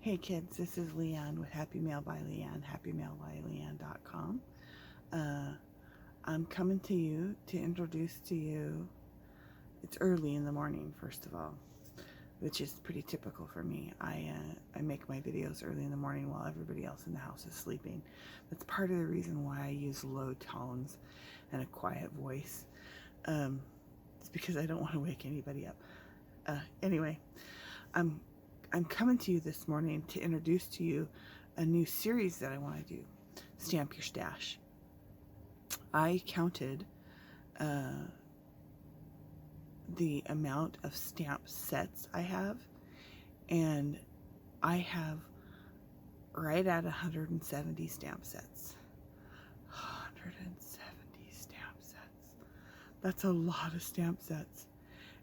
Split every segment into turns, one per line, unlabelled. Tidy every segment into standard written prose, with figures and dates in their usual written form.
Hey kids, this is LeAnne with Happy Mail by LeAnne, happymailbyleanne.com. I'm coming to you to introduce to you, it's early in the morning, first of all, which is pretty typical for me. I make my videos early in the morning while everybody else in the house is sleeping. That's part of the reason why I use low tones and a quiet voice. It's because I don't want to wake anybody up. Anyway, I'm coming to you this morning to introduce to you a new series that I want to do, Stamp Your Stash. I counted the amount of stamp sets I have, and I have right at 170 stamp sets. 170 stamp sets. That's a lot of stamp sets.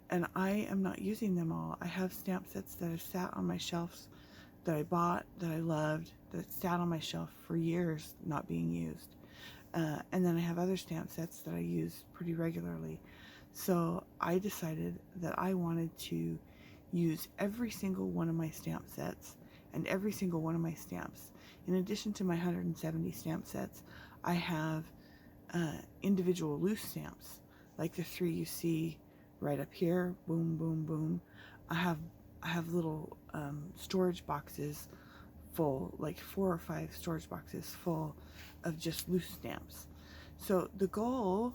And I am not using them all. I have stamp sets that have sat on my shelves that I bought, that I loved, that sat on my shelf for years not being used. And then I have other stamp sets that I use pretty regularly. So I decided that I wanted to use every single one of my stamp sets and every single one of my stamps. In addition to my 170 stamp sets, I have individual loose stamps, like the 3 you see right up here, boom, boom, boom. I have little storage boxes full, like 4 or 5 storage boxes full of just loose stamps. So the goal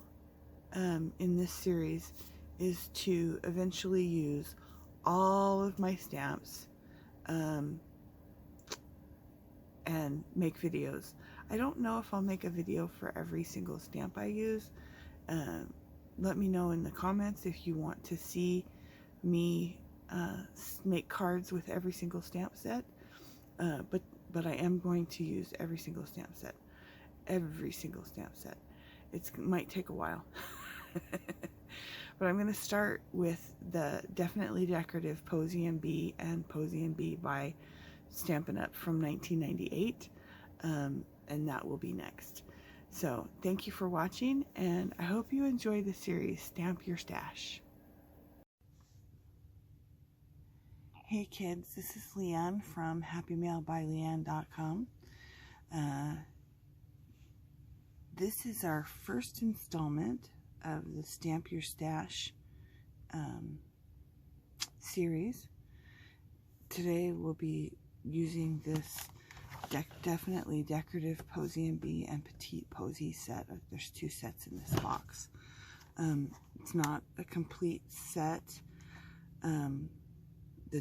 in this series is to eventually use all of my stamps and make videos. I don't know if I'll make a video for every single stamp I use. Let me know in the comments if you want to see me make cards with every single stamp set. But I am going to use every single stamp set. Every single stamp set. It might take a while. But I'm going to start with the Definitely Decorative Posy and Bee and Posy and Bee by Stampin' Up! From 1998. And that will be next. So, thank you for watching, and I hope you enjoy the series, Stamp Your Stash. Hey kids, this is LeAnne from happymailbyleanne.com. This is our first installment of the Stamp Your Stash series. Today we'll be using this Definitely Decorative Posy and Bee and Petite Posy set. There's 2 sets in this box. It's not a complete set. The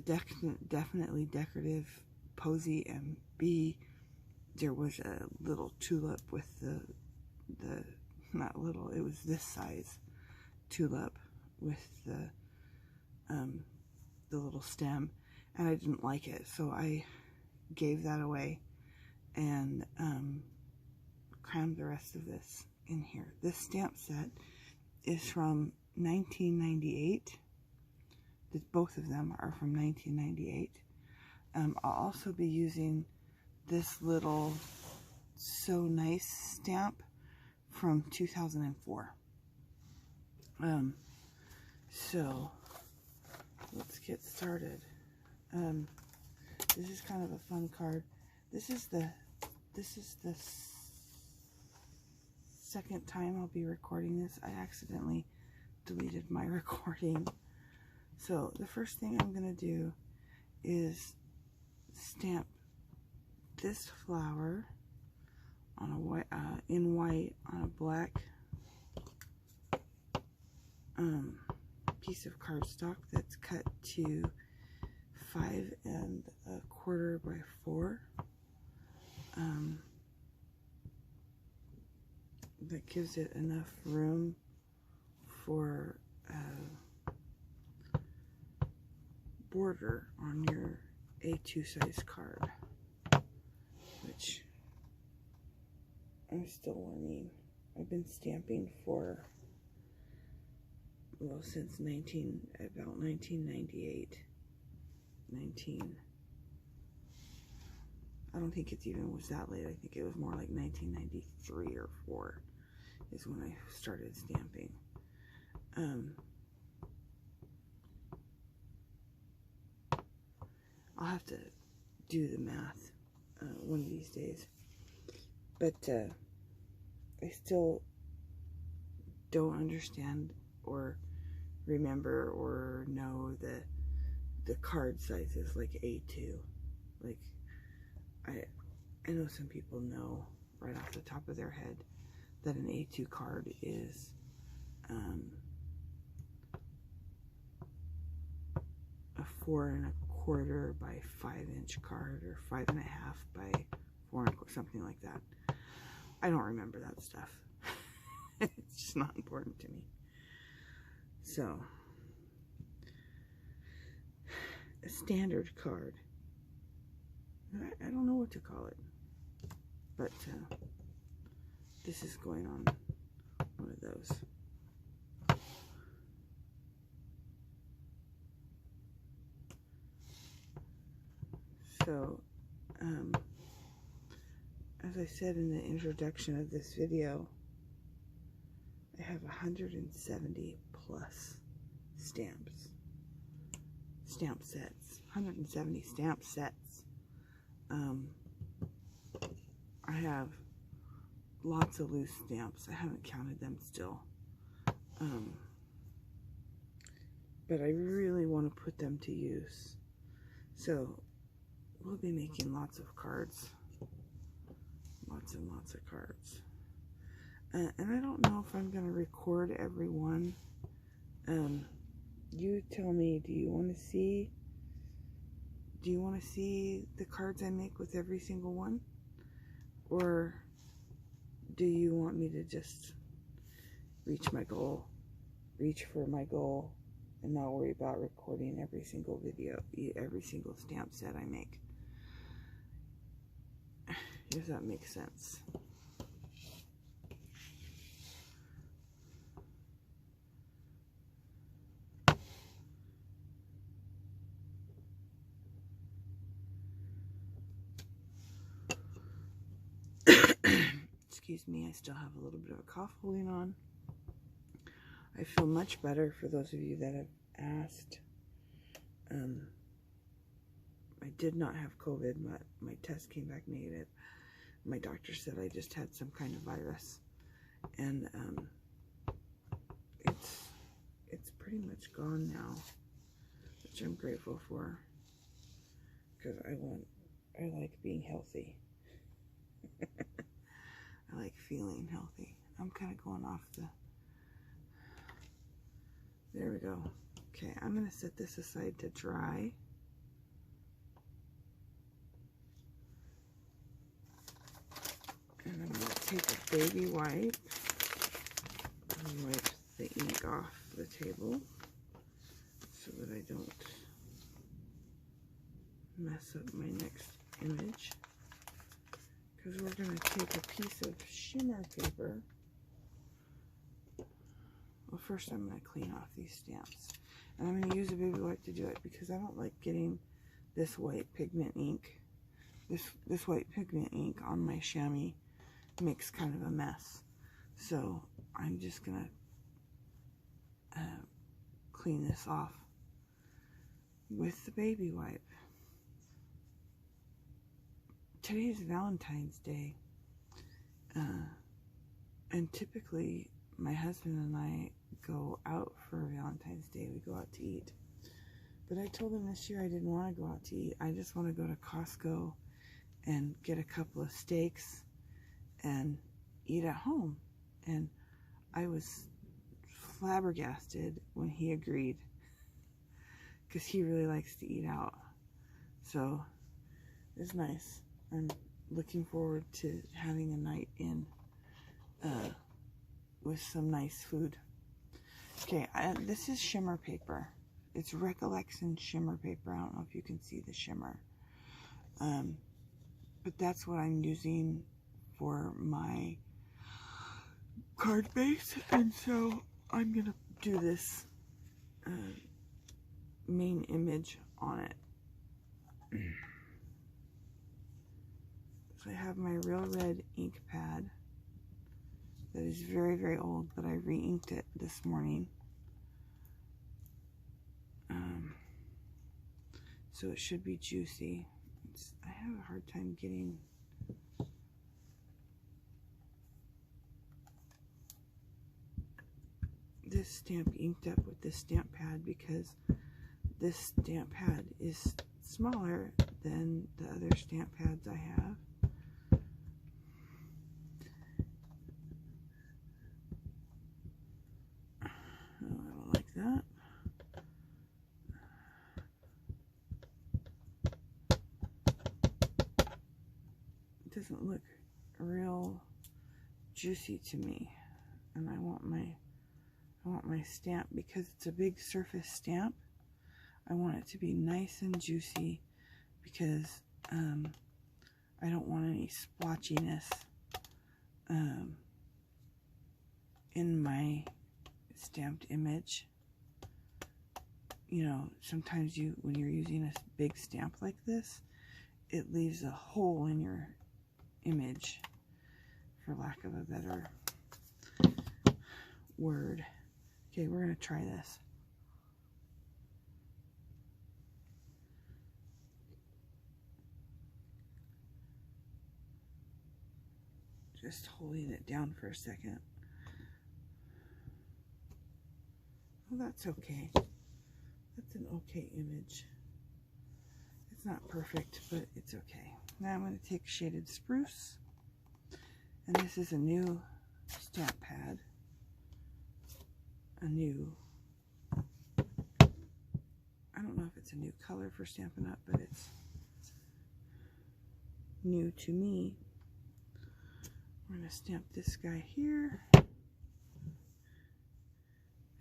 Definitely Decorative Posy and Bee, there was a little tulip with the not little, it was this size tulip with the little stem, and I didn't like it, so I gave that away and crammed the rest of this in here. This stamp set is from 1998. Both of them are from 1998. I'll also be using this little So Nice stamp from 2004. So let's get started. This is kind of a fun card. This is the second time I'll be recording this. I accidentally deleted my recording. So the first thing I'm going to do is stamp this flower on a white, in white on a black piece of cardstock that's cut to 5 1/4 by 4. That gives it enough room for border on your A2 size card, which I'm still learning. I've been stamping for, well, since about 1998. I don't think it even was that late. I think it was more like 1993 or 4 is when I started stamping. I'll have to do the math one of these days. But I still don't understand or remember or know the card sizes, like A2. Like, I know some people know right off the top of their head that an A2 card is a 4¼ by 5" card, or 5½ by 4¼ something like that. I don't remember that stuff. It's just not important to me. So, a standard card. I don't know what to call it, but this is going on one of those. So, as I said in the introduction of this video, I have 170 plus stamp sets, 170 stamp sets. I have lots of loose stamps. I haven't counted them still. But I really want to put them to use. So we'll be making lots of cards. Lots and lots of cards. And I don't know if I'm going to record every one. You tell me, do you want to see the cards I make with every single one? Or do you want me to just reach for my goal, and not worry about recording every single video, every single stamp set I make? If that makes sense. Excuse me, I still have a little bit of a cough holding on. I feel much better, for those of you that have asked. I did not have COVID. My test came back negative. My doctor said I just had some kind of virus. And it's pretty much gone now, which I'm grateful for, because I like being healthy. I like feeling healthy. I'm kind of going off there we go. Okay, I'm going to set this aside to dry. And I'm going to take a baby wipe and wipe the ink off the table so that I don't mess up my next image. Because we're going to take a piece of shimmer paper. Well, first I'm going to clean off these stamps. And I'm going to use a baby wipe to do it, because I don't like getting this white pigment ink. This white pigment ink on my chamois makes kind of a mess. So I'm just going to clean this off with the baby wipe. Today is Valentine's Day, and typically my husband and I go out for Valentine's Day. We go out to eat, but I told him this year I didn't want to go out to eat. I just want to go to Costco and get a couple of steaks and eat at home. And I was flabbergasted when he agreed, because he really likes to eat out. So it's nice. I'm looking forward to having a night in with some nice food. Okay, this is shimmer paper. It's Recollection shimmer paper. I don't know if you can see the shimmer. But that's what I'm using for my card base. And so I'm going to do this main image on it. So I have my Real Red ink pad that is very, very old, but I re-inked it this morning. So it should be juicy. I have a hard time getting this stamp inked up with this stamp pad, because this stamp pad is smaller than the other stamp pads I have. Oh, I don't like that. It doesn't look real juicy to me, and I want my stamp, because it's a big surface stamp. I want it to be nice and juicy, because I don't want any splotchiness in my stamped image. You know, sometimes when you're using a big stamp like this, it leaves a hole in your image, for lack of a better word. Okay, we're going to try this. Just holding it down for a second. Well, that's okay. That's an okay image. It's not perfect, but it's okay. Now I'm going to take Shaded Spruce. And this is a new stamp pad. I don't know if it's a new color for Stampin' Up, but it's new to me. We're going to stamp this guy here,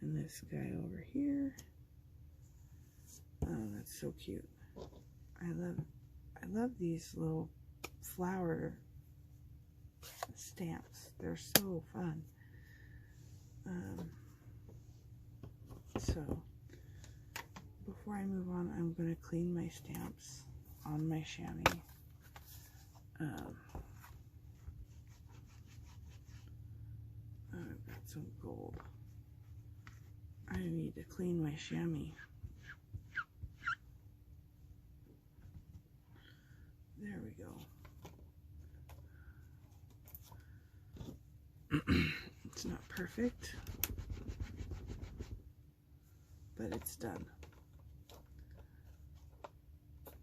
and this guy over here. Oh, that's so cute. I love these little flower stamps. They're so fun. So before I move on, I'm going to clean my stamps on my chamois. I've got some gold. I need to clean my chamois. There we go. It's not perfect, but it's done.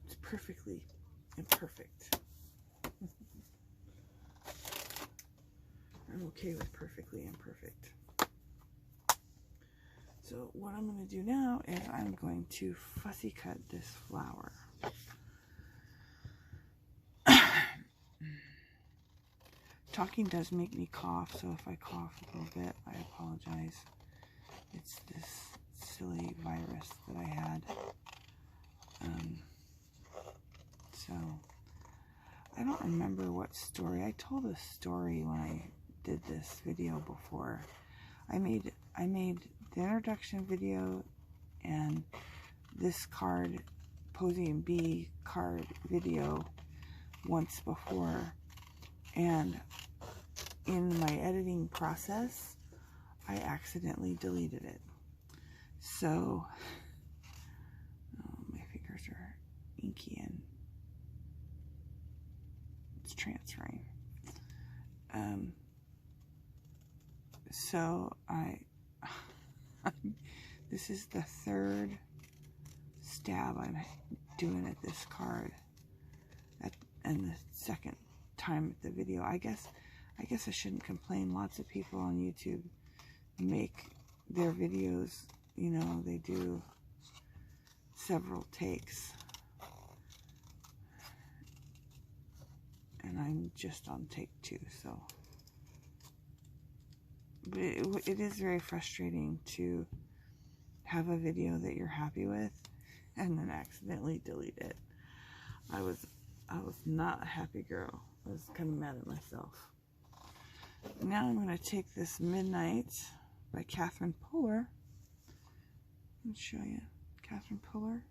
It's perfectly imperfect. I'm okay with perfectly imperfect. So what I'm going to do now is I'm going to fussy cut this flower. Talking does make me cough, so if I cough a little bit, I apologize. It's this silly virus that I had. So I don't remember what story. I told a story when I did this video before. I made the introduction video and this card, Posy and Bee card video, once before, and in my editing process I accidentally deleted it. So my fingers are inky and it's transferring. So this is the third stab I'm doing at this card, and the second time at the video. I guess I shouldn't complain. Lots of people on YouTube make their videos, you know, they do several takes, and I'm just on take 2, so. But it is very frustrating to have a video that you're happy with and then accidentally delete it. I was not a happy girl. I was kind of mad at myself. Now I'm going to take this Midnight by Catherine Puller. Let me show you. Catherine Puller.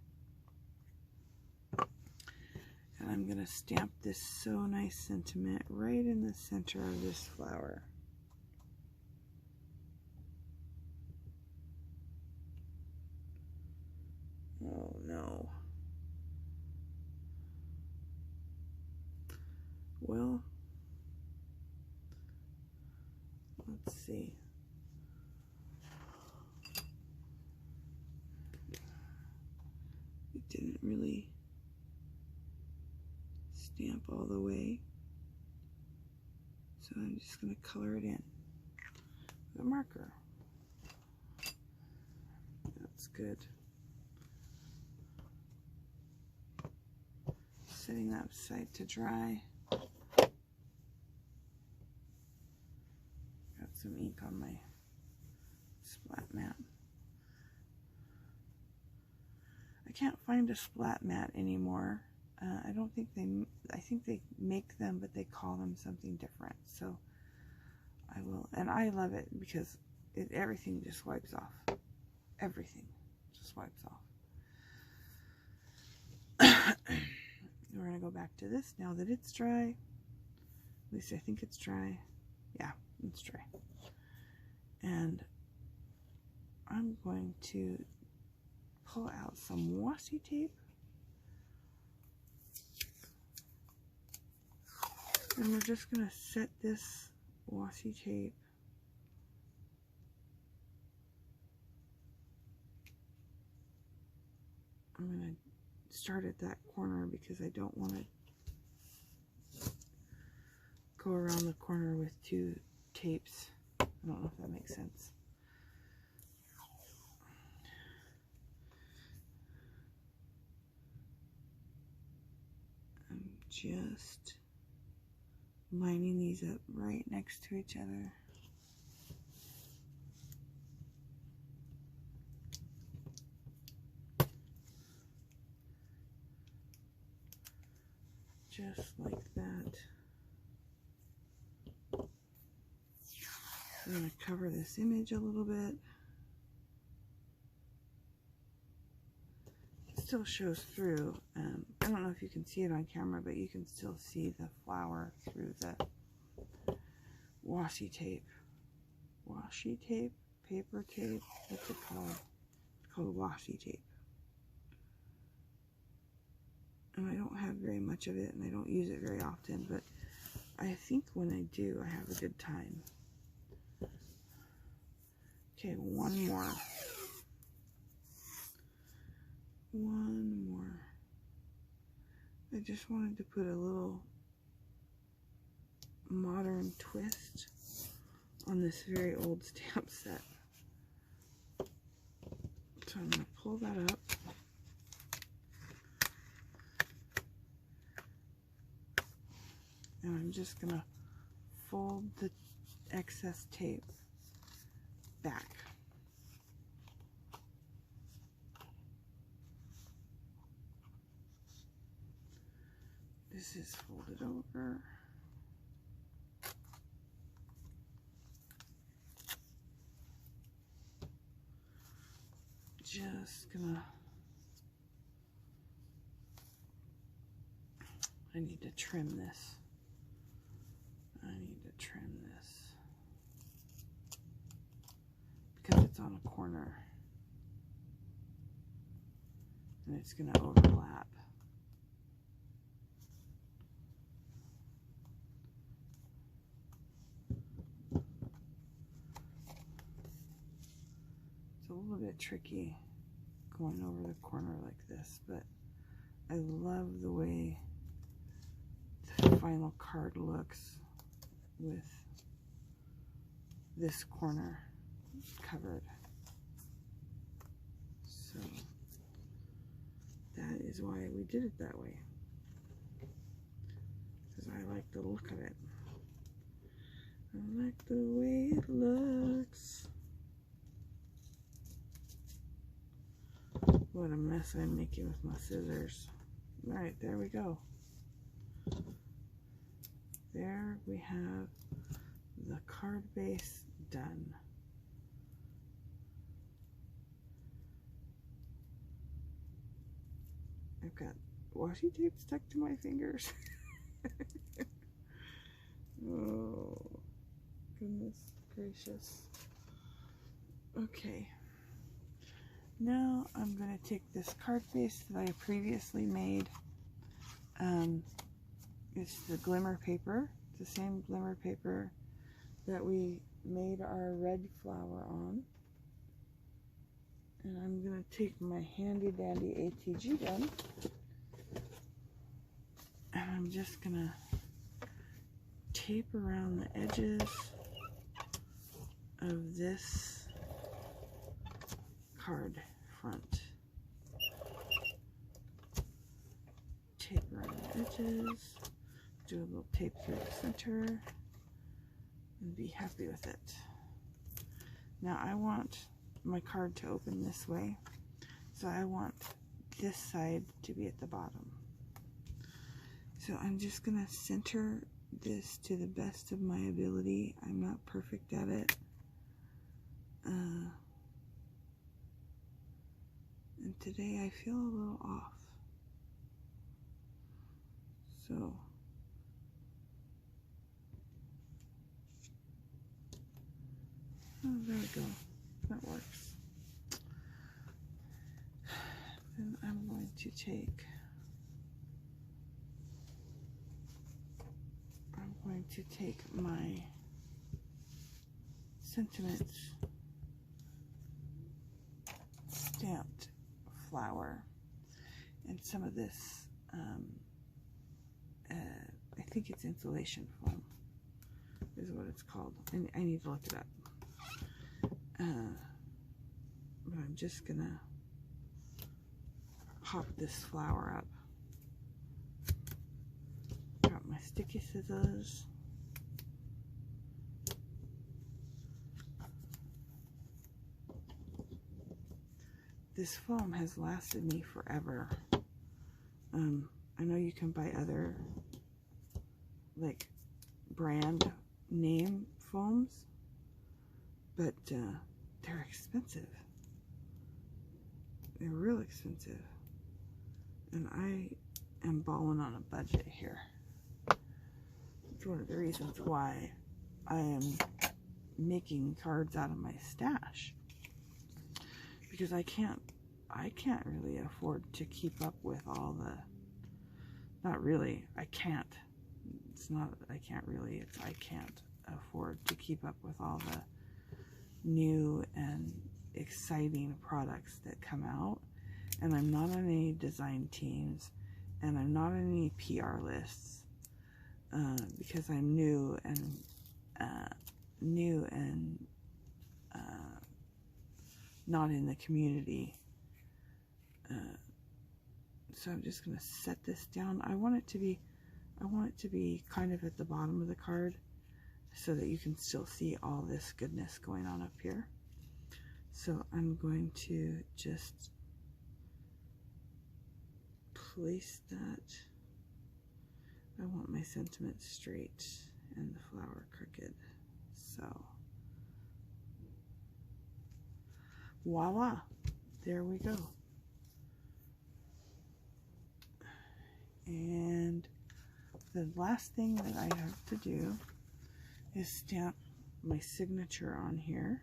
And I'm going to stamp this So Nice sentiment right in the center of this flower. Oh no. Well, let's see. It didn't really stamp all the way, so I'm just going to color it in with a marker. That's good. Setting that aside to dry. Got some ink on my splat mat. I can't find a splat mat anymore. I don't think I think they make them, but they call them something different. So I will, and I love it because everything just wipes off. Everything just wipes off. We're going to go back to this now that it's dry. At least I think it's dry. Yeah, it's dry. And I'm going to pull out some washi tape. And we're just going to set this washi tape I'm going to start at that corner because I don't want to go around the corner with two tapes. I don't know if that makes sense. I'm just lining these up right next to each other. Just like that. I'm going to cover this image a little bit. It still shows through. I don't know if you can see it on camera, but you can still see the flower through the washi tape. Washi tape? Paper tape? What's it called? It's called washi tape. And I don't have very much of it, and I don't use it very often, but I think when I do, I have a good time. Okay, one more. One more. I just wanted to put a little modern twist on this very old stamp set. So I'm going to pull that up. And I'm just going to fold the excess tape back. This is folded over. Just gonna, I need to trim this. I need to trim this because it's on a corner and it's going to overlap. It's a little bit tricky going over the corner like this, but I love the way the final card looks with this corner covered. So that is why we did it that way, because I like the look of it. I like the way it looks. What a mess I'm making with my scissors. Alright, there we go. There we have the card base done. I've got washi tape stuck to my fingers. Oh, goodness gracious. Okay. Now I'm going to take this card base that I previously made It's the glimmer paper, the same glimmer paper that we made our red flower on. And I'm going to take my handy dandy ATG gun, and I'm just going to tape around the edges of this card front. Tape around the edges, do a little tape through the center, and be happy with it. Now I want my card to open this way, so I want this side to be at the bottom. So I'm just going to center this to the best of my ability. I'm not perfect at it. And today I feel a little off. So oh, there we go. That works. Then I'm going to take my sentiment stamped flower and some of this I think it's insulation foam is what it's called. I need to look it up. But I'm just gonna pop this flower up. Got my sticky scissors. This foam has lasted me forever. I know you can buy other like brand name foams, but they're expensive. They're real expensive, and I am balling on a budget here. It's one of the reasons why I am making cards out of my stash, because I can't really afford to keep up with all the, not really, I can't. It's not I can't really, it's I can't afford to keep up with all the new and exciting products that come out. And I'm not on any design teams, and I'm not on any PR lists, because I'm new and not in the community. So I'm just going to set this down. I want it to be kind of at the bottom of the card, so that you can still see all this goodness going on up here. So I'm going to just place that. I want my sentiment straight and the flower crooked. So voila, there we go. And the last thing that I have to do is stamp my signature on here.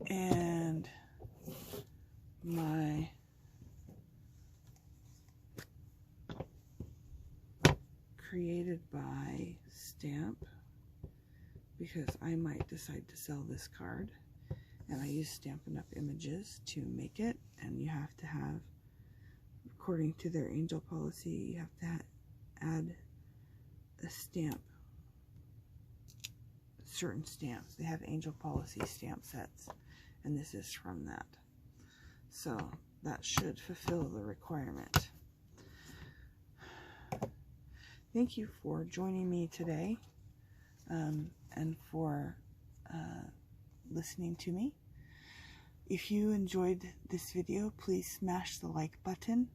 And my created by stamp, because I might decide to sell this card, and I use Stampin' Up! Images to make it, and you have to have, according to their angel policy, you have to add a stamp, certain stamps. They have angel policy stamp sets, and this is from that. So that should fulfill the requirement. Thank you for joining me today, and for listening to me. If you enjoyed this video, please smash the like button,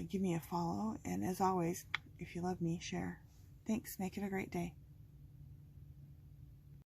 give me a follow, and as always, if you love me, share. Thanks. Make it a great day.